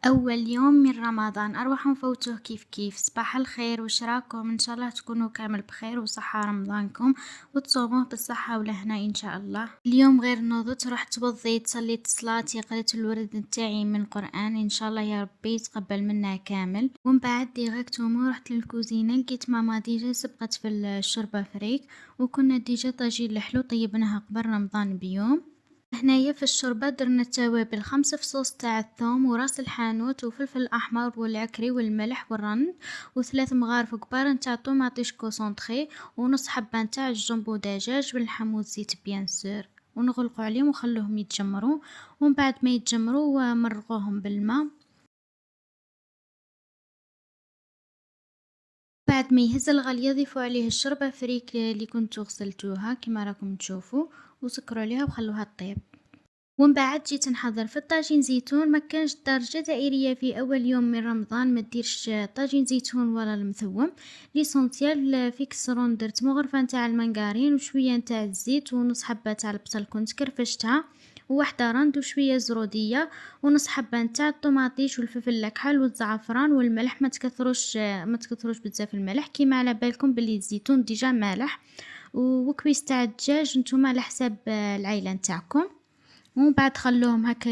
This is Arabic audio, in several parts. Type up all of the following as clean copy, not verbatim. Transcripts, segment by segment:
أول يوم من رمضان أروح نفوتوه كيف كيف. صباح الخير، وش راكم؟ إن شاء الله تكونوا كامل بخير وصحة رمضانكم وتصوموه بالصحة والهنا إن شاء الله. اليوم غير نوضت رحت توضيت صليت صلاتي قريت الورد نتاعي من القرآن إن شاء الله يا ربي يتقبل منا كامل. ومن بعد ديريكتومون رحت للكوزينة لقيت ماما ديجا سبقت في الشوربة فريك، وكنا ديجا طاجين الحلو طيبناها قبل رمضان بيوم. هنايا في الشوربة درنا التوابل 5 فصوص تاع الثوم وراس الحانوت وفلفل أحمر والعكري والملح والرند و3 مغارف كبار نتاع طوماطيش كونسونطخي ونص حبة نتاع الجمبو دجاج باللحم والزيت بيان سور، ونغلقو عليهم ونخلوهم يتجمرو، ومن بعد ما يتجمرو مرقوهم بالماء. بعد ما يهز الغليظ ضيفوا عليه الشوربة فريك اللي كنتو غسلتوها كيما راكم تشوفوا وسكروا عليها وخلوها طيب. ومن بعد جيت نحضر في الطاجين زيتون. ما كانش درجة دائرية في اول يوم من رمضان ما ديرش طاجين زيتون ولا المثوم. ليسونسيال في كسرون درت مغرفة نتاع المنقارين وشوية نتاع الزيت ونص حبة تاع البصل كنت كرفشتها وواحدة رند وشوية زرودية ونص حبة نتاع الطوماطيش والفلفل الأكحل والزعفران والملح. ما تكثروش بزاف الملح كيما على بالكم بلي الزيتون ديجا مالح. وكويس تاع الدجاج نتوما على حساب العائلة نتاعكم. ومن بعد خلوهم هكا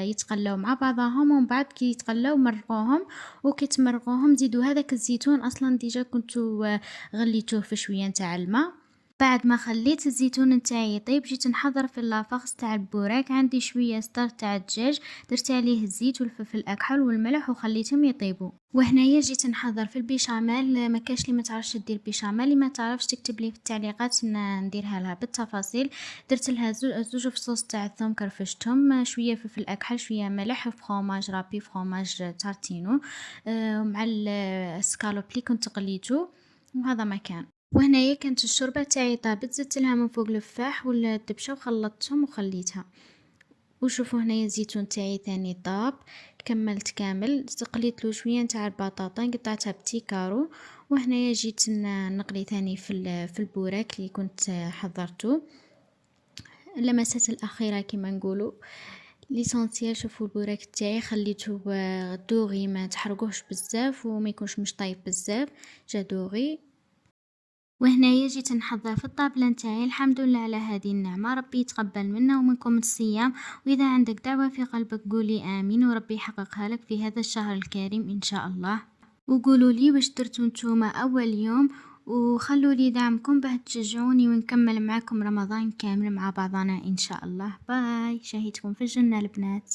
يتقلاو مع بعضهم، ومن بعد كي يتقلاو مرقوهم، وكي تمرقوهم زيدوا هذاك الزيتون اصلا ديجا كنتو غليتوه في شويه نتاع الماء. بعد ما خليت الزيتون نتاعي يطيب جيت نحضر في لافاغ تاع البوراك. عندي شويه ستار تاع الدجاج درت عليه الزيت والفلفل الاكحل والملح وخليتهم يطيبوا. وهنايا جيت نحضر في البيشاميل. ما كاش اللي ما تعرفش دير بيشاميل، اللي ما تعرفش تكتب لي في التعليقات نديرها لها بالتفاصيل. درت لها زوج فصوص تاع الثوم كرفشتهم شويه فلفل اكحل شويه ملح فرomage رابي فرomage تارتينو مع السكالوب اللي كنت قليته، وهذا ما كان. وهنايا كانت الشوربة تاعي طابت زدت لها من فوق الفاح والدبشة وخلطتهم وخليتها. وشوفوا هنايا الزيتون تاعي ثاني طاب كملت كامل. قليت له شويه نتاع البطاطا قطعتها بتي كارو. وهنايا جيت نقلي ثاني في البوراك اللي كنت حضرته. اللمسات الاخيره كما نقولوا ليسونسيال. شوفوا البوراك تاعي خليته دوغي ما تحرقوهش بزاف وما يكونش مش طايب بزاف جا دوغي. وهنايا جيت نحضر في الطابلة نتاعي. الحمد لله على هذه النعمة، ربي يتقبل منا ومنكم الصيام. واذا عندك دعوة في قلبك قولي امين وربي يحققها لك في هذا الشهر الكريم ان شاء الله. وقولوا لي واش درتوا نتوما اول يوم، وخلوا لي دعمكم باه تشجعوني ونكمل معكم رمضان كامل مع بعضنا ان شاء الله. باي، شاهدكم في الجنة البنات.